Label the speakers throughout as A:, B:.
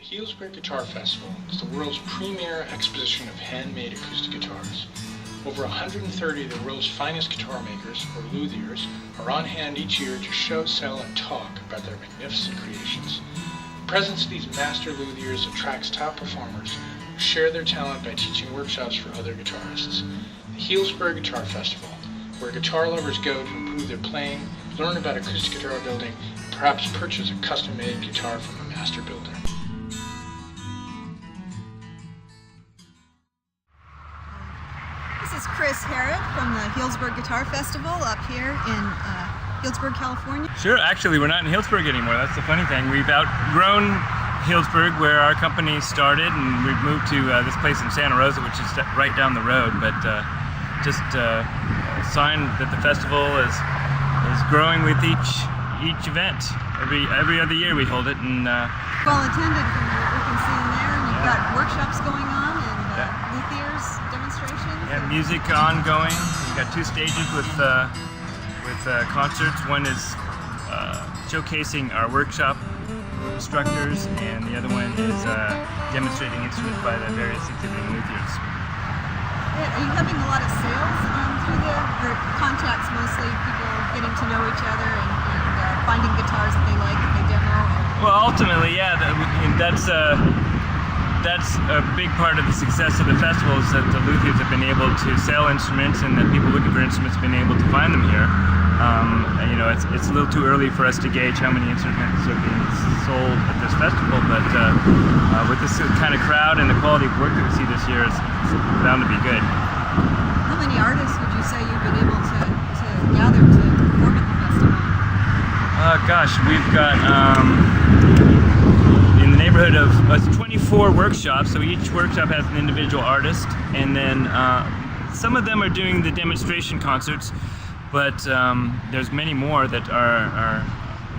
A: The Healdsburg Guitar Festival is the world's premier exposition of handmade acoustic guitars. Over 130 of the world's finest guitar makers, or luthiers, are on hand each year to show, sell, and talk about their magnificent creations. The presence of these master luthiers attracts top performers who share their talent by teaching workshops for other guitarists. The Healdsburg Guitar Festival, where guitar lovers go to improve their playing, learn about acoustic guitar building, and perhaps purchase a custom-made guitar from a master builder.
B: This is Chris Harrod from the Healdsburg Guitar Festival up here in Healdsburg, California.
C: Sure, actually we're not in Healdsburg anymore. That's the funny thing. We've outgrown Healdsburg, where our company started, and we've moved to this place in Santa Rosa, which is right down the road. But just a sign that the festival is growing with each event. Every other year we hold it, and
B: well attended from what we can see in there. And you've got workshops going on and luthiers demonstrations.
C: Yeah, music ongoing. We've got two stages with concerts. One is showcasing our workshop instructors, and the other one is demonstrating instruments by the various exhibiting luthiers.
B: Are you having a lot of sales through or contacts mostly, people getting to know each other and finding guitars that they like and they demo?
C: Well, ultimately, yeah, that's a big part of the success of the festival, is that the luthiers have been able to sell instruments, and that people looking for instruments have been able to find them here. It's a little too early for us to gauge how many instruments are being sold at this festival, but with this kind of crowd and the quality of work that we see this year, it's bound to be good.
B: How many artists would you say you've been able to gather to perform at the festival?
C: Gosh, we've got in the neighborhood of 24 workshops, so each workshop has an individual artist, and then some of them are doing the demonstration concerts, but there's many more that are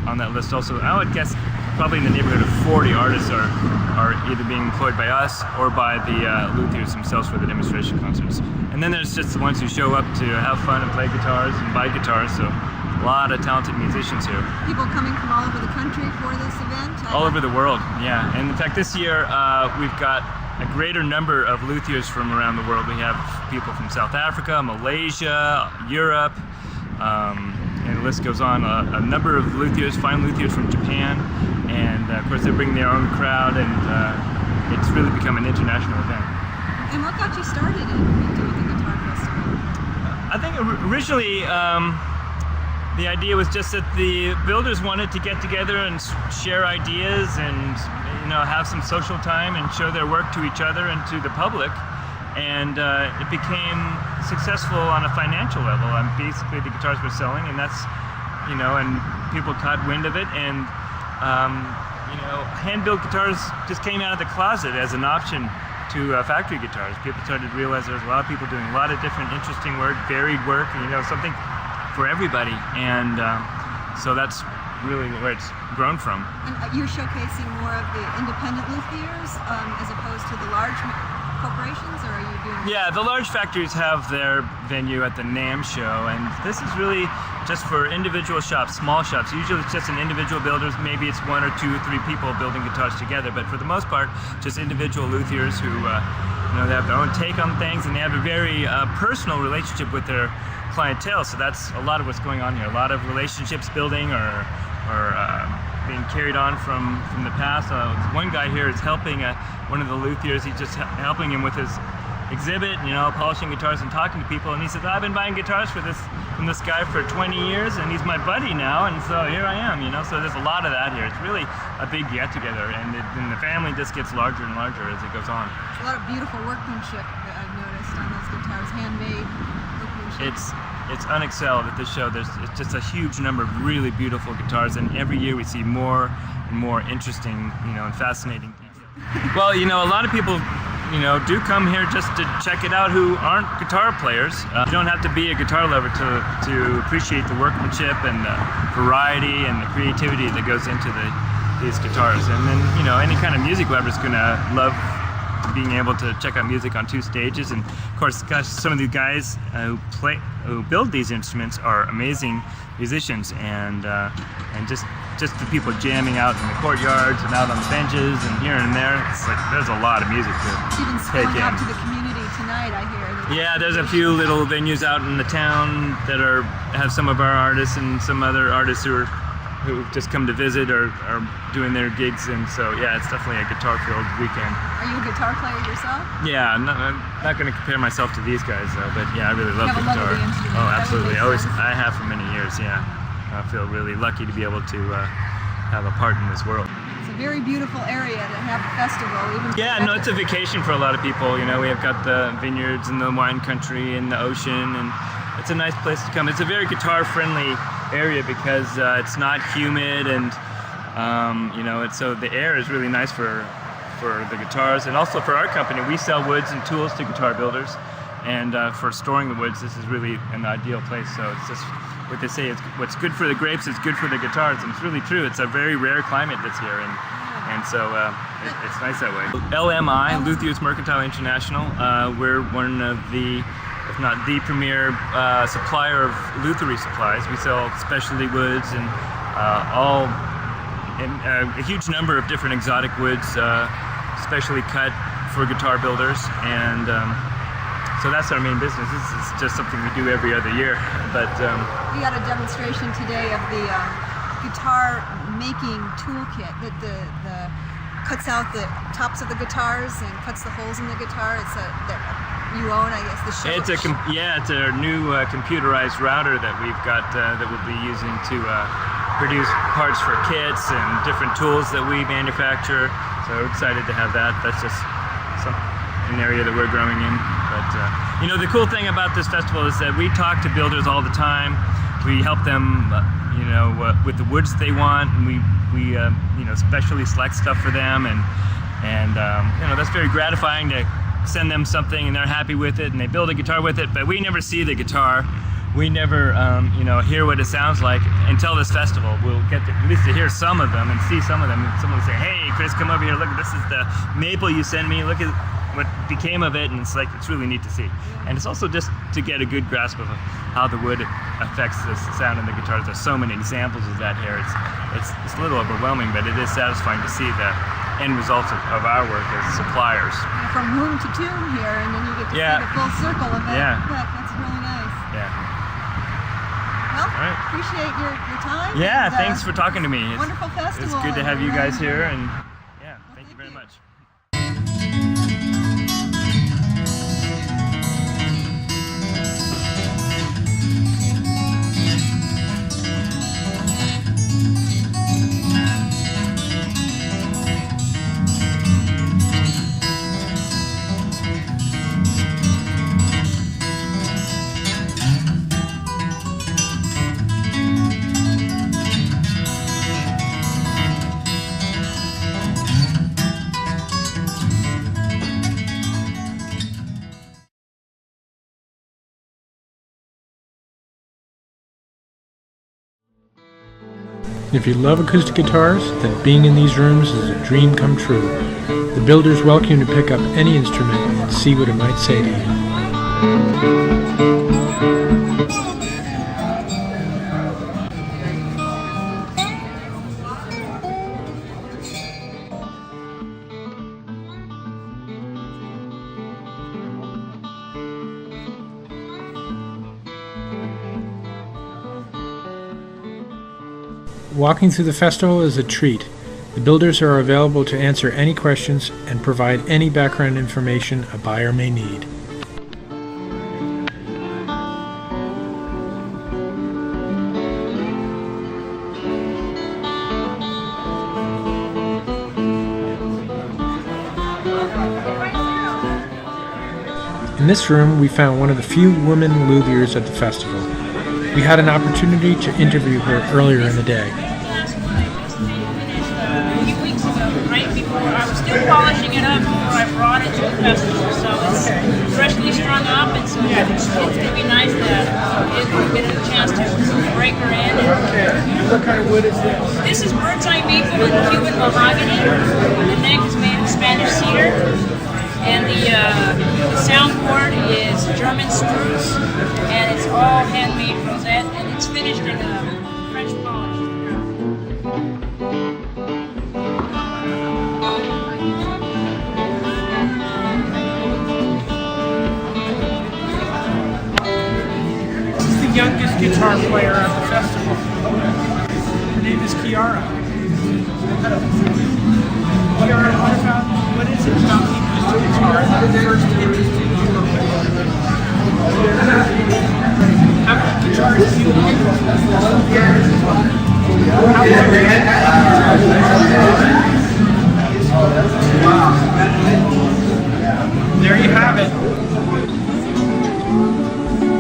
C: on that list also. I would guess probably in the neighborhood of 40 artists are either being employed by us or by the luthiers themselves for the demonstration concerts. And then there's just the ones who show up to have fun and play guitars and buy guitars, so a lot of talented musicians here.
B: People coming from all over the country for this event?
C: All over the world, yeah. And in fact, this year we've got a greater number of luthiers from around the world. We have people from South Africa, Malaysia, Europe, and the list goes on. A number of luthiers, fine luthiers from Japan, and of course they bring their own crowd, and it's really become an international event.
B: And what got you started in doing the guitar festival?
C: I think originally the idea was just that the builders wanted to get together and share ideas and have some social time and show their work to each other and to the public. And it became successful on a financial level. Basically the guitars were selling, and that's, and people caught wind of it, and hand-built guitars just came out of the closet as an option to factory guitars. People started to realize there's a lot of people doing a lot of different interesting work, varied work, something for everybody, and so that's really where it's grown from.
B: And you're showcasing more of the independent luthiers as opposed to the large corporations, or are you doing?
C: Yeah, the large factories have their venue at the NAMM show, and this is really just for individual shops, small shops. Usually it's just an individual builders, maybe it's 1 or 2 or 3 people building guitars together, but for the most part, just individual luthiers who they have their own take on things, and they have a very personal relationship with their clientele. So that's a lot of what's going on here. A lot of relationships building or being carried on from the past. One guy here is helping one of the luthiers. He's just helping him with his exhibit, polishing guitars and talking to people. And he says, "I've been buying guitars from this guy for 20 years, and he's my buddy now, and so here I am." So there's a lot of that here. It's really a big get-together, and the family just gets larger and larger as it goes on.
B: A lot of beautiful workmanship that I've noticed on those guitars, handmade workmanship.
C: It's unexcelled at this show. It's just a huge number of really beautiful guitars, and every year we see more and more interesting, and fascinating things. Well, a lot of people, do come here just to check it out who aren't guitar players. You don't have to be a guitar lover to appreciate the workmanship and the variety and the creativity that goes into these guitars. And then, any kind of music lover is going to love being able to check out music on 2 stages. And of course, gosh, some of these guys who build these instruments are amazing musicians, and just the people jamming out in the courtyards and out on the benches and here and there. It's like there's a lot of music to
B: Even
C: take
B: spilling
C: in.
B: out to the community tonight, I hear.
C: Yeah, there's a few little venues out in the town that have some of our artists and some other artists who just come to visit or are doing their gigs, and so yeah, it's definitely a guitar-filled weekend.
B: Are you a guitar player yourself?
C: Yeah, I'm not going to compare myself to these guys though, but yeah, I really love
B: You
C: the
B: have a love
C: guitar.
B: of the instrument.
C: Oh,
B: That
C: absolutely.
B: would make sense.
C: I have for many years. Yeah, I feel really lucky to be able to have a part in this world.
B: It's a very beautiful area to have a festival. Even
C: Yeah, no, it's a vacation for a lot of people. You know, we have got the vineyards and the wine country and the ocean, and it's a nice place to come. It's a very guitar-friendly area because it's not humid, and you know, so the air is really nice for the guitars, and also for our company. We sell woods and tools to guitar builders, and for storing the woods, this is really an ideal place. So it's just what they say, it's what's good for the grapes is good for the guitars, and it's really true. It's a very rare climate that's here, and so it's nice that way. LMI, Luthiers Mercantile International, we're one of the, if not the premier supplier of lutherie supplies. We sell specialty woods and a huge number of different exotic woods, specially cut for guitar builders, and so that's our main business. This is just something we do every other year. But
B: we had a demonstration today of the guitar making toolkit that the cuts out the tops of the guitars and cuts the holes in the guitar. It's that you own, I guess. The show.
C: It's a new computerized router that we've got that we'll be using to produce parts for kits and different tools that we manufacture. So we're excited to have that. That's just an area that we're growing in. But you know, the cool thing about this festival is that we talk to builders all the time. We help them, you know, with the woods they want, and we you know, specially select stuff for them, and you know, that's very gratifying to send them something and they're happy with it and they build a guitar with it. But we never see the guitar. We never, you know, hear what it sounds like until this festival. We'll get at least to hear some of them and see some of them. And someone will say, "Hey, Chris, come over here. Look, this is the maple you sent me. Look at what became of it." And it's like, it's really neat to see. And it's also just to get a good grasp of how the wood affects the sound in the guitars. There's so many examples of that here. It's a little overwhelming, but it is satisfying to see the end results of our work as suppliers.
B: From room to tomb here, and then you get to see the full circle of it.
C: Yeah.
B: That's really nice.
C: Yeah.
B: Well,
C: right.
B: Appreciate your time.
C: Yeah,
B: and,
C: thanks for talking to me.
B: Wonderful festival.
C: It's good to have you guys here, and yeah, thank you very much.
A: If you love acoustic guitars, then being in these rooms is a dream come true. The builders welcome you to pick up any instrument and see what it might say to you. Walking through the festival is a treat. The builders are available to answer any questions and provide any background information a buyer may need. In this room, we found one of the few women luthiers at the festival. We had an opportunity to interview her earlier in the day.
D: A few weeks ago, right before I was still polishing it up before I brought it to the festival, so it's freshly strung up, and so it's going to be nice to get a chance to break her in.
A: What kind of wood is this?
D: This is bird's eye maple and Cuban mahogany. The neck is made of Spanish cedar. And the soundboard is German spruce, and it's all handmade rosette, and it's finished in a French polish.
E: This is the youngest guitar player at the festival. Her name is Kiara. Kiara, what is it about acoustic guitar that first interested you? How many guitars do you own? There you have it.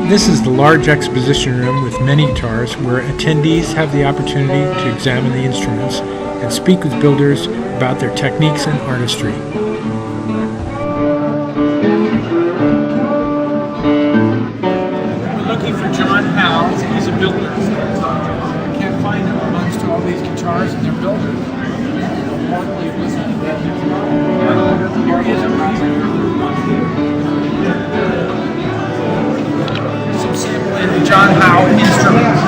A: This is the large exposition room with many guitars where attendees have the opportunity to examine the instruments and speak with builders about their techniques and artistry.
E: We're looking for John Howe. He's a builder. I can't find him amongst all these guitars, and they're builders. Importantly, it wasn't that here he is over here. Some sampling John Howe instruments.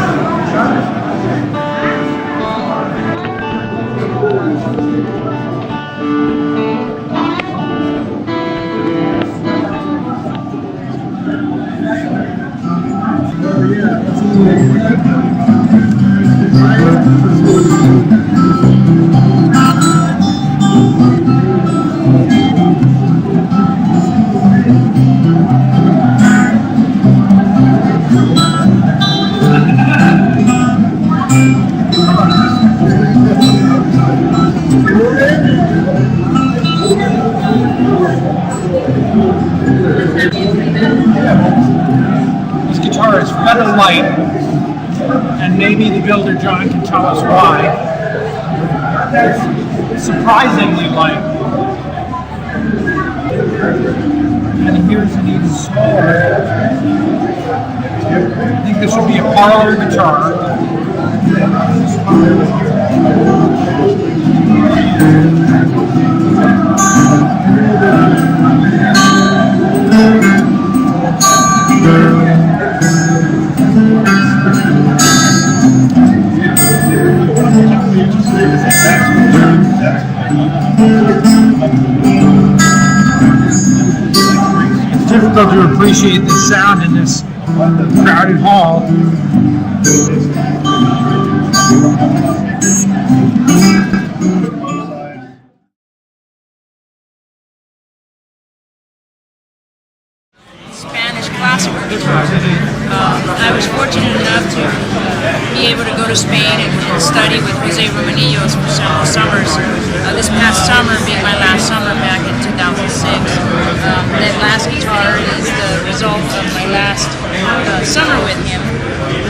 E: This guitar is feather light, and maybe the builder John can tell us why. It's surprisingly light. And here's an even smaller. I think this would be a parlor guitar. It's difficult to appreciate the sound in this crowded hall.
D: Spanish classical guitar. I was fortunate enough to be able to go to Spain and study with Jose Romanillos for several summers. This past summer being my last summer back in 2006. That last guitar is the result of my last summer with him.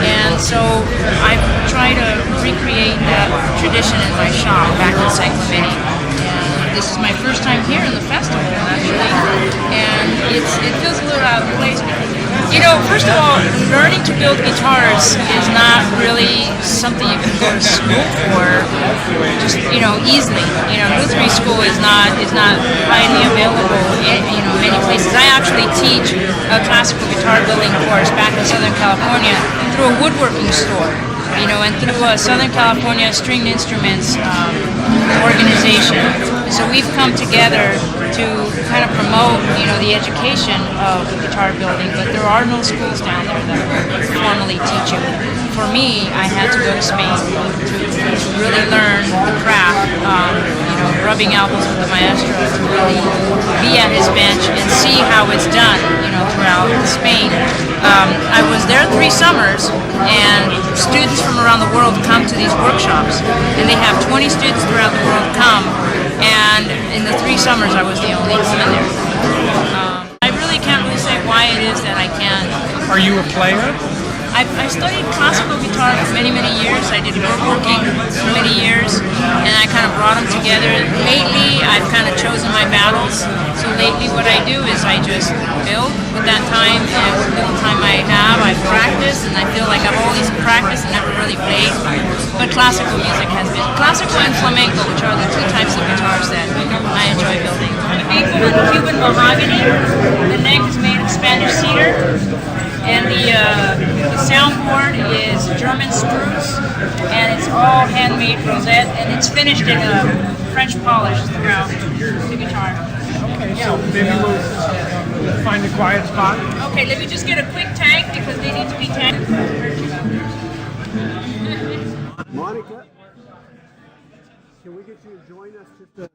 D: And so I try to recreate that tradition in my shop back in San Clemente. This is my first time here in the festival, actually, and it feels a little out of place because, you know, first of all, learning to build guitars is not really something you can go to school for, just, you know, easily. You know, Lutheran school is not widely available in, you know, many places. I actually teach a classical guitar building course back in Southern California through a woodworking store. You know, and through Southern California Stringed Instruments organization. So we've come together to kind of promote, you know, the education of guitar building, but there are no schools down there that will formally teach you. For me, I had to go to Spain to really learn the craft, you know, rubbing elbows with the maestro, to really be at his bench and see how it's done, you know, throughout Spain. I was there 3 summers, and students from around the world come to these workshops, and they have 20 students throughout the world come, and in the 3 summers I was the only one there. I really can't really say why it is that I can't.
E: Are you a player?
D: I studied classical guitar for many, many years. I did woodworking for many years, and I kind of brought them together. Lately, I've kind of chosen my battles. So lately what I do is I just build with that time, and with the little time I have, I practice, and I feel like I've always practiced and never really played. But classical music has been, classical and flamenco, which are the 2 types of guitars that I enjoy building. Cuban mahogany. The neck is made of Spanish cedar. And the soundboard is German spruce, and it's all handmade rosette, and it's finished in a French polish throughout the guitar.
E: Okay, so maybe we'll find a quiet spot.
D: Okay, let me just get a quick tank because they need to be tanked.
F: Monica, can we get you to join us just to...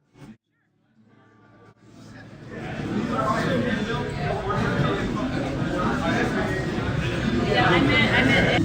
D: Yeah, I meant.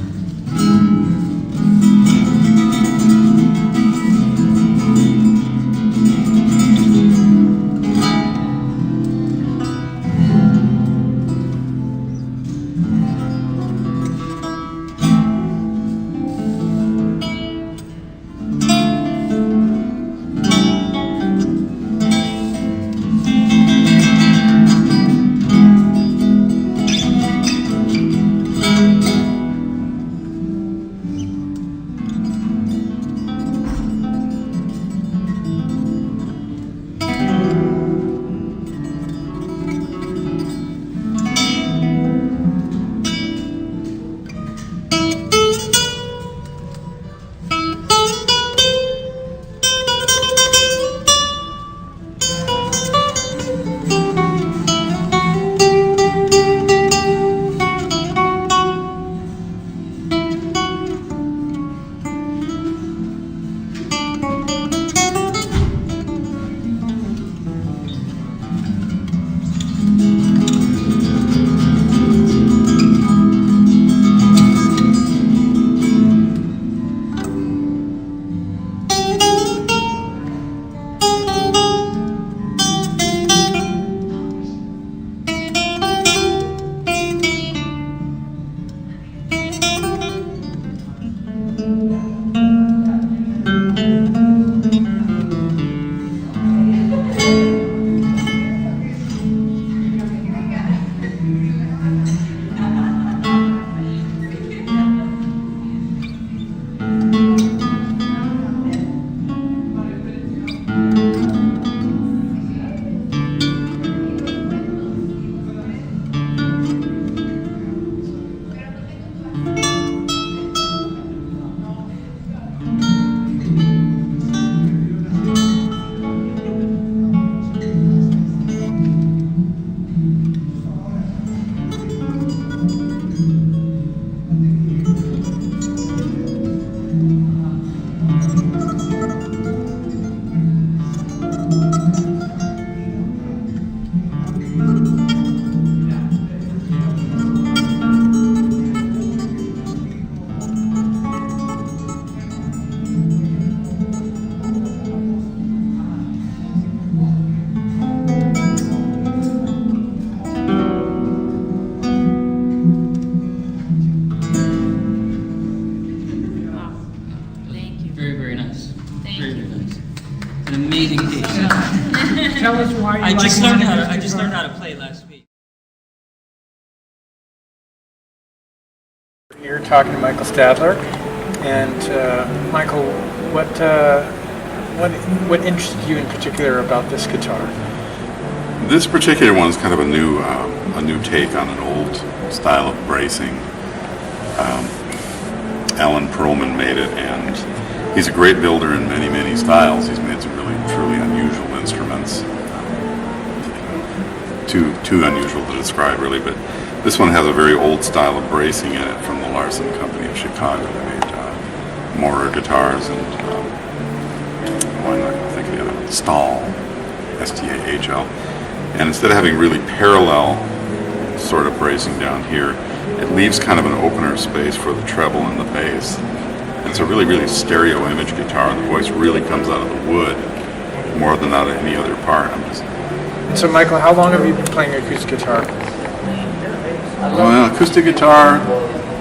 G: Amazing piece.
E: Tell us why you
G: I just
E: like
G: learned how to play last week.
A: You're talking to Michael Sadler, and Michael, what interested you in particular about this guitar?
H: This particular one is kind of a new take on an old style of bracing. Alan Perlman made it, and he's a great builder in many, many styles. He's made some really, truly unusual instruments. Too unusual to describe, really, but this one has a very old style of bracing in it from the Larson Company of Chicago. They made Maurer guitars and I'm not going to think of the other, Stahl, S-T-A-H-L. And instead of having really parallel sort of bracing down here, it leaves kind of an opener space for the treble and the bass. And it's a really, really stereo image guitar, and the voice really comes out of the wood more than out of any other part.
A: So Michael, how long have you been playing acoustic guitar?
H: Well, acoustic guitar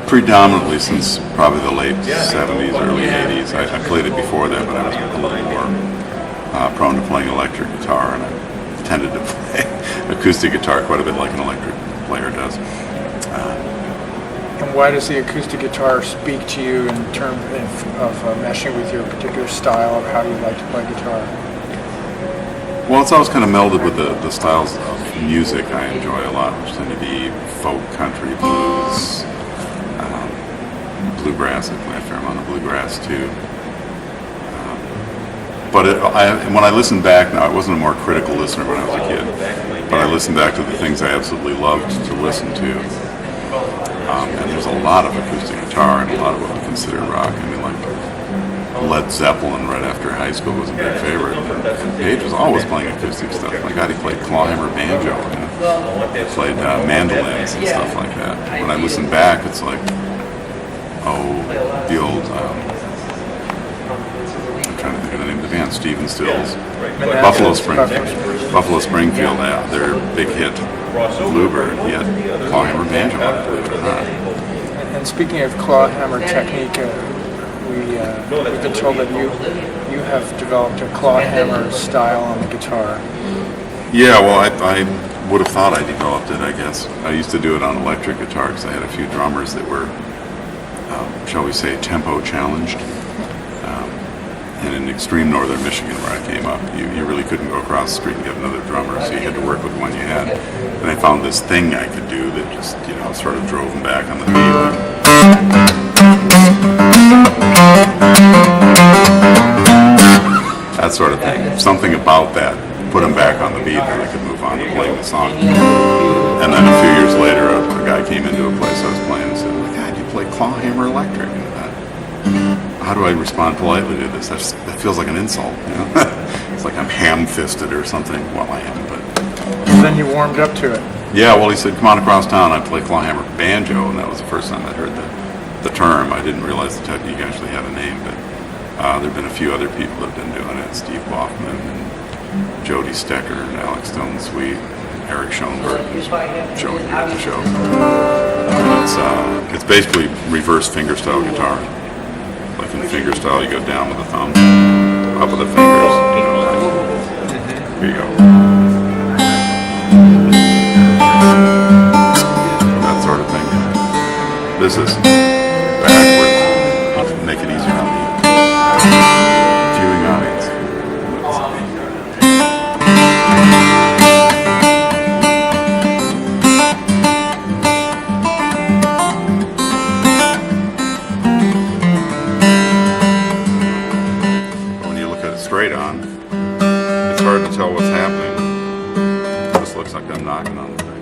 H: predominantly since probably the late 70s, early 80s. I played it before that, but I was a little more prone to playing electric guitar, and I tended to play acoustic guitar quite a bit like an electric player does.
A: And why does the acoustic guitar speak to you in terms of meshing with your particular style of how you like to play guitar?
H: Well, it's always kind of melded with the styles of music I enjoy a lot, which tend to be folk, country, blues, bluegrass. I play a fair amount of bluegrass too. But when I listen back now, I wasn't a more critical listener when I was a kid, but I listen back to the things I absolutely loved to listen to. And there's a lot of acoustic guitar and a lot of what we consider rock. I mean, like Led Zeppelin right after high school was a big favorite. And Page was always playing acoustic stuff. My God, he played clawhammer banjo, you know? He played mandolins and stuff like that. When I listen back, it's like, the old, I'm trying to think of the name of the band, Stephen Stills, Buffalo Springfield, their big hit, Bluebird, he had clawhammer banjo on it, believe it or not.
E: And speaking of clawhammer technique, we've been told that you have developed a clawhammer style on the guitar.
H: Yeah, well, I would have thought I developed it, I guess. I used to do it on electric guitar because I had a few drummers that were, shall we say, tempo challenged. And in extreme northern Michigan where I came up, you really couldn't go across the street and get another drummer, so you had to work with the one you had. And I found this thing I could do that just, sort of drove them back on the beat. That sort of thing. Something about that put them back on the beat and I could move on to playing the song. And then a few years later, a guy came into a place I was playing and said, "Oh my God, you play clawhammer electric." And how do I respond politely to this? That feels like an insult, you know? It's like I'm ham-fisted or something. Well, I am, but...
E: And then you warmed up to it.
H: Yeah, well, he said, "Come on across town, I play clawhammer banjo," and that was the first time I'd heard the term. I didn't realize the technique actually had a name, but there have been a few other people that have been doing it. Steve Baughman, and Jody Stecker, and Alex Stone-Sweet, and Eric Schoenberg, showing here at the show. It's basically reverse fingerstyle guitar. Like in fingerstyle, you go down with the thumb, up with the fingers. Here you go. That sort of thing. This is backwards. Make it easier on me. Viewing audience. When you look at it straight on, it's hard to tell what's happening. It just looks like I'm knocking on the thing.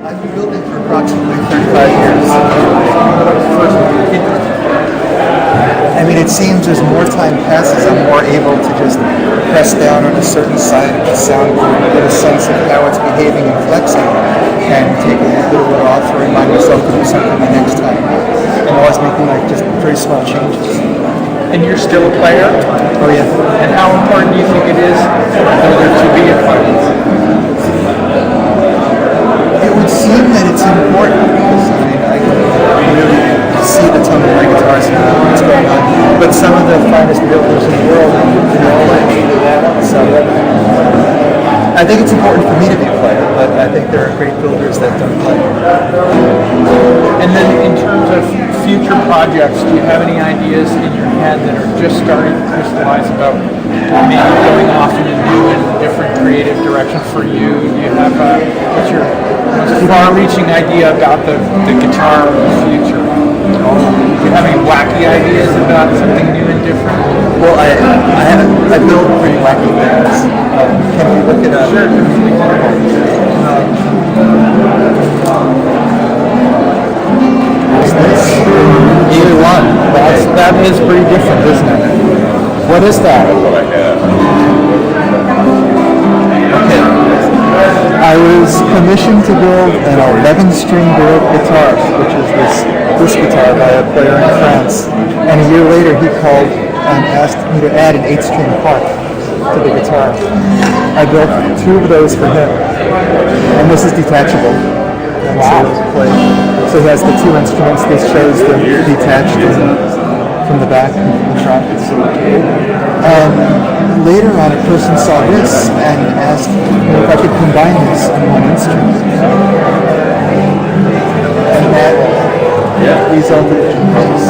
I: I've been building for approximately 35 years. I mean, it seems as more time passes, I'm more able to just press down on a certain side of the soundboard and get a sense of how it's behaving and flexing, and take a little bit off and remind myself to do something the next time. I'm always making like just very small changes.
E: And you're still a player?
I: Oh yeah.
E: And how important do you think it is for a builder to be a player?
I: It would seem that it's important because I can really see the tone of my guitars and what's going on. But some of the finest builders in the world are all like me. So I think it's important for me to be a player. but I think there are great builders that don't play.
E: And then in terms of future projects, do you have any ideas in your head that are just starting to crystallize about maybe going off in a new and different creative direction for you? Do you have what's your most far-reaching idea about the guitar of the future? Do you have any wacky ideas about something new and different?
I: Well, I build pretty wacky things. Can we look at
E: Sure.
I: Either one. That is pretty different, isn't it? What is that?
H: That's what I have.
I: Okay. I was commissioned to build an 11-string Baroque guitar, which is this guitar by a player in France. And a year later, he called and asked me to add an 8-string harp to the guitar. I built 2 of those for him, and this is detachable. And so he has the 2 instruments. This shows them detached from the back and from the front. And later on, a person saw this and asked if I could combine this in one instrument. And that resulted in this,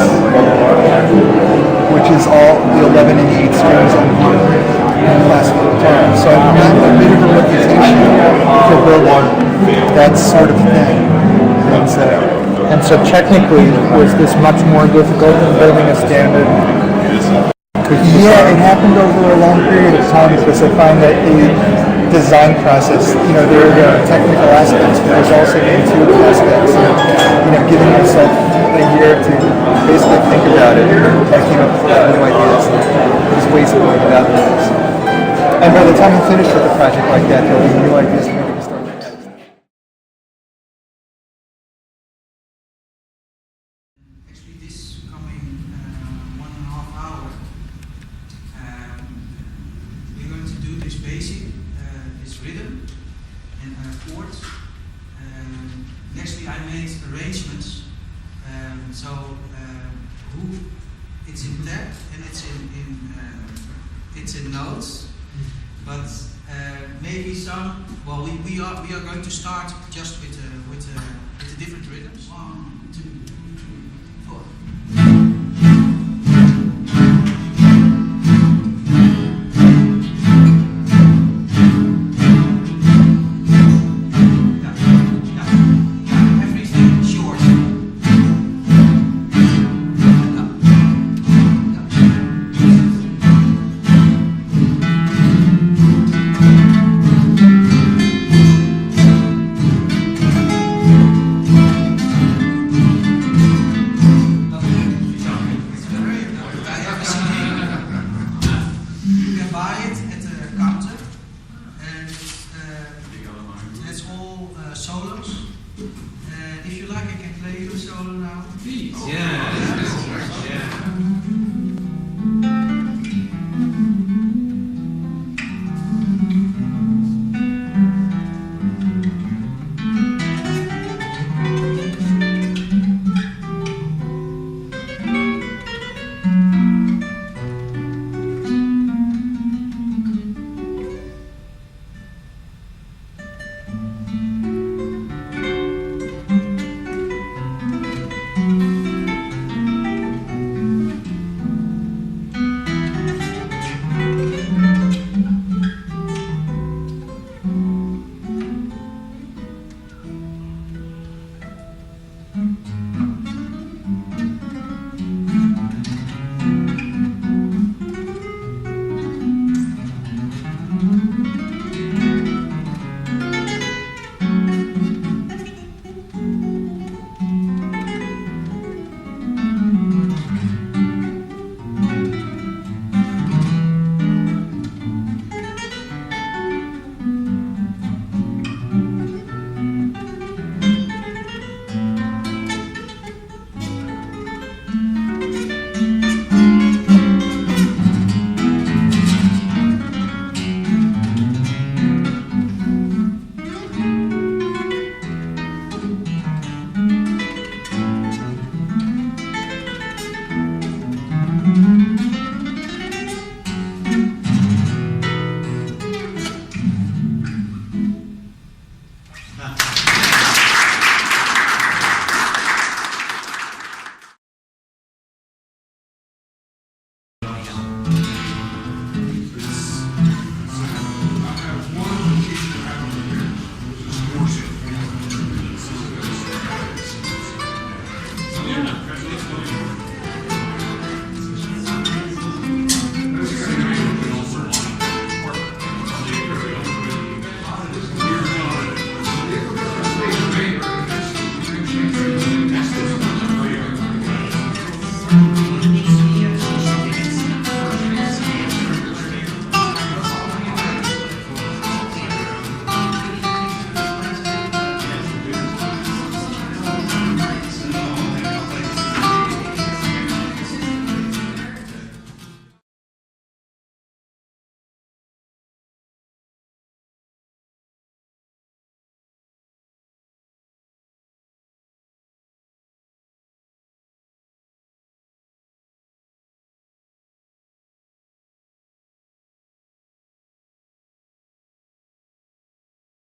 I: which is all the 11 and the 8 strings on the classical guitar. So I've got a bit of a reputation for building that sort of thing.
E: And so technically, was this much more difficult than building a standard?
I: Yeah, it happened over a long period of time because I find that the design process, there are technical aspects, but there's also the intuitive aspects. Giving yourself a year to basically think about it, I came up with new ideas. There's ways of going about things. And by the time I'm finished with a project like that, there'll be new ideas for me to start with.
J: Actually, this coming 1.5 hour, we're going to do this basic, this rhythm and chords. Nextly, I made arrangements. It's in tap and it's in notes, but maybe some. Well, we are going to start just with the different rhythms. 1, 2, 3, 4. If you like, I can play you a solo now. Please. Yeah.